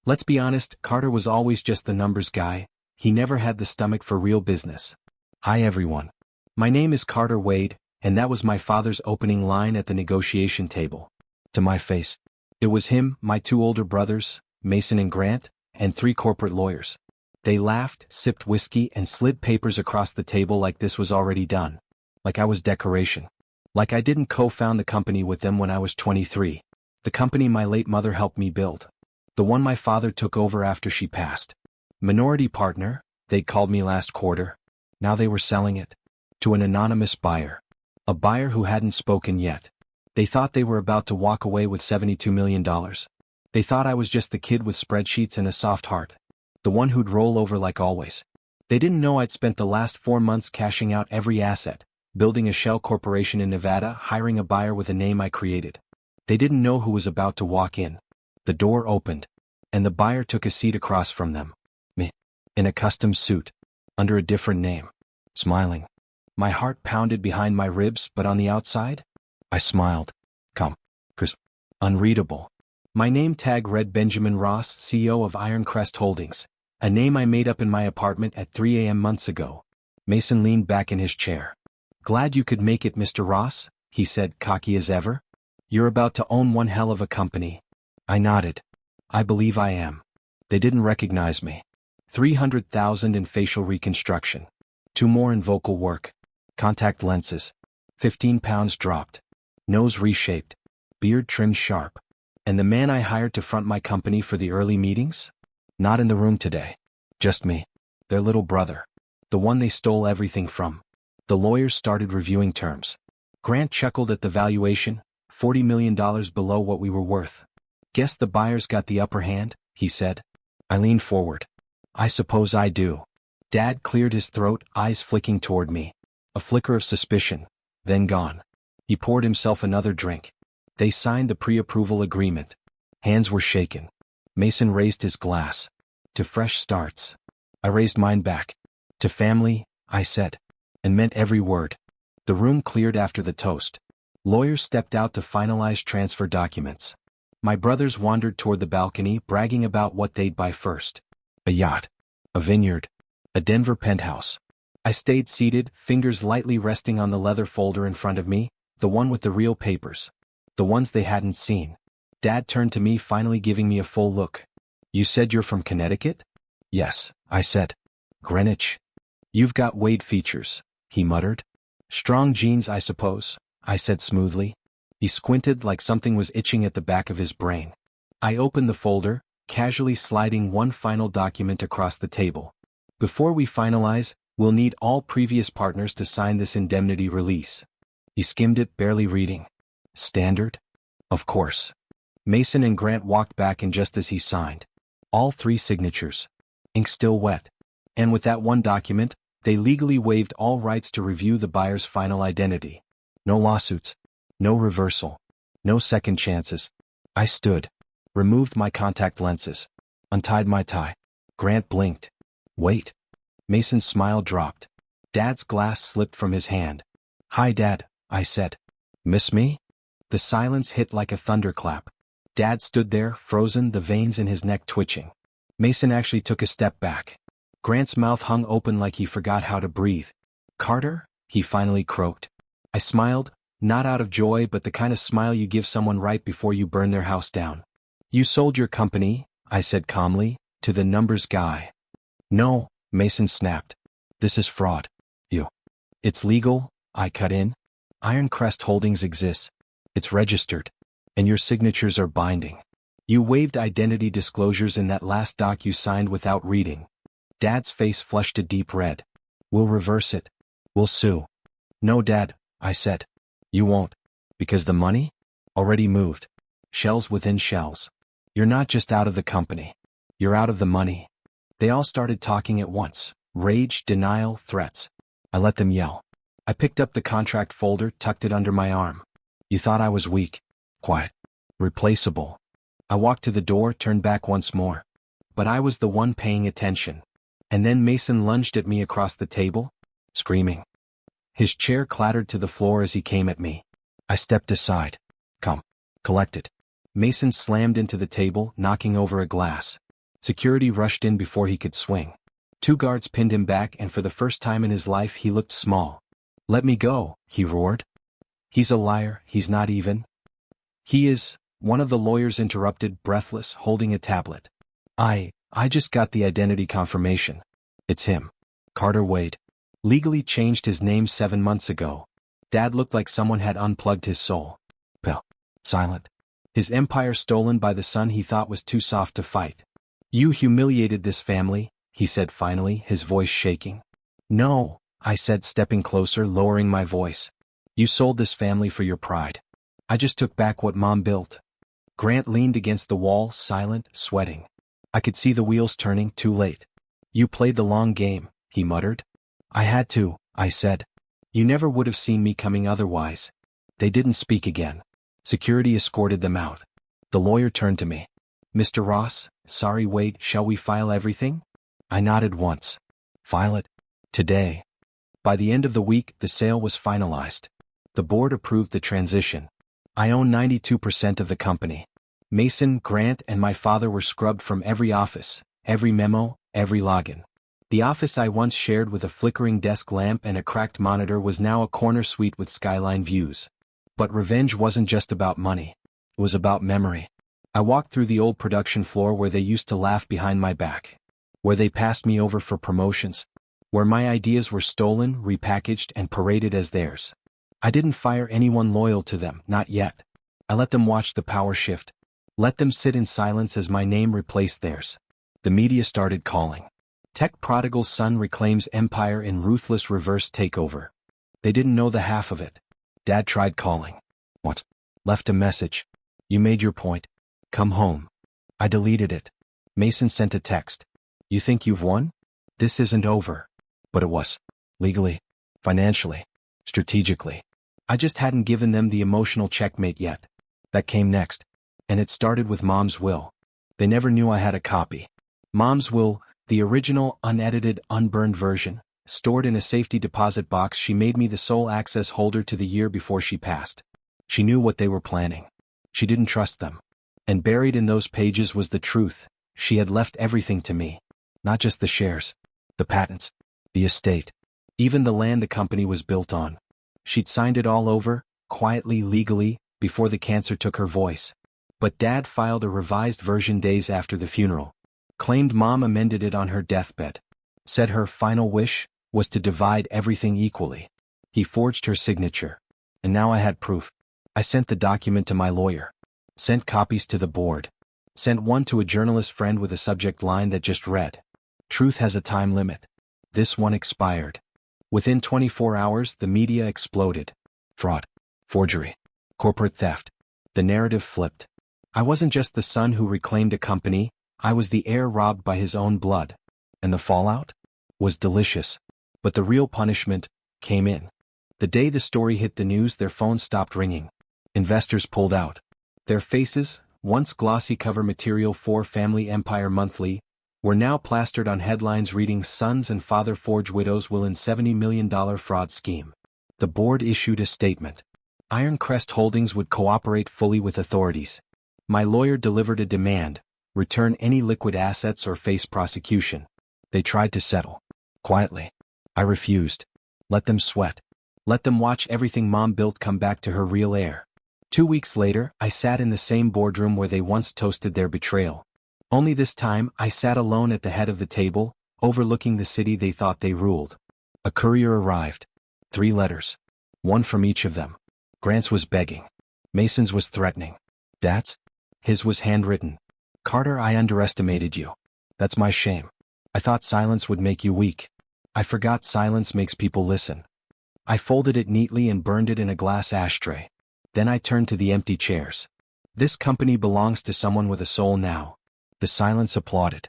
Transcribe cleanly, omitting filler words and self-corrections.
Let's be honest, Carter was always just the numbers guy. He never had the stomach for real business. Hi everyone. My name is Carter Wade, and that was my father's opening line at the negotiation table. To my face. It was him, my two older brothers, Mason and Grant, and 3 corporate lawyers. They laughed, sipped whiskey, and slid papers across the table like this was already done. Like I was decoration. Like I didn't co-found the company with them when I was 23. The company my late mother helped me build. The one my father took over after she passed. Minority partner, they'd called me last quarter. Now they were selling it. To an anonymous buyer. A buyer who hadn't spoken yet. They thought they were about to walk away with $72 million. They thought I was just the kid with spreadsheets and a soft heart. The one who'd roll over like always. They didn't know I'd spent the last 4 months cashing out every asset, building a shell corporation in Nevada, hiring a buyer with a name I created. They didn't know who was about to walk in. The door opened, and the buyer took a seat across from them. Me. In a custom suit. Under a different name. Smiling. My heart pounded behind my ribs, but on the outside? I smiled. Come. Chris. Unreadable. My name tag read Benjamin Ross, CEO of Ironcrest Holdings. A name I made up in my apartment at 3 a.m. months ago. Mason leaned back in his chair. Glad you could make it, Mr. Ross, he said, cocky as ever. You're about to own one hell of a company. I nodded. I believe I am. They didn't recognize me. 300,000 in facial reconstruction. 2 more in vocal work. Contact lenses. 15 pounds dropped. Nose reshaped. Beard trimmed sharp. And the man I hired to front my company for the early meetings? Not in the room today. Just me. Their little brother. The one they stole everything from. The lawyers started reviewing terms. Grant chuckled at the valuation, $40 million below what we were worth. Guess the buyers got the upper hand, he said. I leaned forward. I suppose I do. Dad cleared his throat, eyes flicking toward me. A flicker of suspicion, then gone. He poured himself another drink. They signed the pre-approval agreement. Hands were shaken. Mason raised his glass. To fresh starts. I raised mine back. To family, I said. And meant every word. The room cleared after the toast. Lawyers stepped out to finalize transfer documents. My brothers wandered toward the balcony, bragging about what they'd buy first. A yacht. A vineyard. A Denver penthouse. I stayed seated, fingers lightly resting on the leather folder in front of me, the one with the real papers. The ones they hadn't seen. Dad turned to me, finally giving me a full look. You said you're from Connecticut? Yes, I said. Greenwich. You've got Wade features, he muttered. Strong genes, I suppose, I said smoothly. He squinted like something was itching at the back of his brain. I opened the folder, casually sliding one final document across the table. Before we finalize, we'll need all previous partners to sign this indemnity release. He skimmed it, barely reading. Standard? Of course. Mason and Grant walked back in just as he signed. All 3 signatures. Ink still wet. And with that one document, they legally waived all rights to review the buyer's final identity. No lawsuits. No reversal. No second chances. I stood. Removed my contact lenses. Untied my tie. Grant blinked. Wait. Mason's smile dropped. Dad's glass slipped from his hand. Hi, Dad, I said. Miss me? The silence hit like a thunderclap. Dad stood there, frozen, the veins in his neck twitching. Mason actually took a step back. Grant's mouth hung open like he forgot how to breathe. Carter? He finally croaked. I smiled, not out of joy but the kind of smile you give someone right before you burn their house down. You sold your company, I said calmly, to the numbers guy. No, Mason snapped. This is fraud. You. It's legal, I cut in. Ironcrest Holdings exists. It's registered. And your signatures are binding. You waived identity disclosures in that last doc you signed without reading. Dad's face flushed a deep red. We'll reverse it. We'll sue. No, Dad, I said. You won't. Because the money? Already moved. Shells within shells. You're not just out of the company. You're out of the money. They all started talking at once. Rage, denial, threats. I let them yell. I picked up the contract folder, tucked it under my arm. You thought I was weak. Quiet. Replaceable. I walked to the door, turned back once more. But I was the one paying attention. And then Mason lunged at me across the table, screaming. His chair clattered to the floor as he came at me. I stepped aside. Come. Collect it. Mason slammed into the table, knocking over a glass. Security rushed in before he could swing. 2 guards pinned him back, and for the first time in his life he looked small. "Let me go," he roared. "He's a liar, he's not even." "He is," one of the lawyers interrupted, breathless, holding a tablet. I just got the identity confirmation. It's him. Carter Wade. Legally changed his name 7 months ago. Dad looked like someone had unplugged his soul. Bill. Silent. His empire stolen by the son he thought was too soft to fight. "You humiliated this family," he said finally, his voice shaking. "No," I said, stepping closer, lowering my voice. "You sold this family for your pride. I just took back what Mom built." Grant leaned against the wall, silent, sweating. I could see the wheels turning, too late. "You played the long game," he muttered. "I had to," I said. "You never would have seen me coming otherwise." They didn't speak again. Security escorted them out. The lawyer turned to me. "Mr. Ross, sorry, Wade, shall we file everything?" I nodded once. "File it? Today?" By the end of the week, the sale was finalized. The board approved the transition. I own 92% of the company. Mason, Grant, and my father were scrubbed from every office, every memo, every login. The office I once shared with a flickering desk lamp and a cracked monitor was now a corner suite with skyline views. But revenge wasn't just about money. It was about memory. I walked through the old production floor where they used to laugh behind my back. Where they passed me over for promotions. Where my ideas were stolen, repackaged, and paraded as theirs. I didn't fire anyone loyal to them, not yet. I let them watch the power shift. Let them sit in silence as my name replaced theirs. The media started calling. Tech prodigal son reclaims empire in ruthless reverse takeover. They didn't know the half of it. Dad tried calling. What? Left a message. "You made your point. Come home." I deleted it. Mason sent a text. "You think you've won? This isn't over." But it was. Legally. Financially. Strategically. I just hadn't given them the emotional checkmate yet. That came next. And it started with Mom's will. They never knew I had a copy. Mom's will, the original, unedited, unburned version, stored in a safety deposit box she made me the sole access holder to the year before she passed. She knew what they were planning. She didn't trust them. And buried in those pages was the truth. She had left everything to me. Not just the shares. The patents. The estate. Even the land the company was built on. She'd signed it all over, quietly, legally, before the cancer took her voice. But Dad filed a revised version days after the funeral. Claimed Mom amended it on her deathbed. Said her final wish was to divide everything equally. He forged her signature. And now I had proof. I sent the document to my lawyer. Sent copies to the board. Sent one to a journalist friend with a subject line that just read, "Truth has a time limit." This one expired. Within 24 hours, the media exploded. Fraud. Forgery. Corporate theft. The narrative flipped. I wasn't just the son who reclaimed a company, I was the heir robbed by his own blood. And the fallout? Was delicious. But the real punishment came in. The day the story hit the news, their phones stopped ringing. Investors pulled out. Their faces, once glossy cover material for Family Empire Monthly, were now plastered on headlines reading "Sons and Father Forge Widows Will in $70 million Fraud Scheme." The board issued a statement. Iron Crest Holdings would cooperate fully with authorities. My lawyer delivered a demand: return any liquid assets or face prosecution. They tried to settle. Quietly. I refused. Let them sweat. Let them watch everything Mom built come back to her real heir. 2 weeks later, I sat in the same boardroom where they once toasted their betrayal. Only this time, I sat alone at the head of the table, overlooking the city they thought they ruled. A courier arrived. 3 letters. One from each of them. Grant's was begging. Mason's was threatening. Dad's? His was handwritten. "Carter, I underestimated you. That's my shame. I thought silence would make you weak. I forgot silence makes people listen." I folded it neatly and burned it in a glass ashtray. Then I turned to the empty chairs. "This company belongs to someone with a soul now." The silence applauded.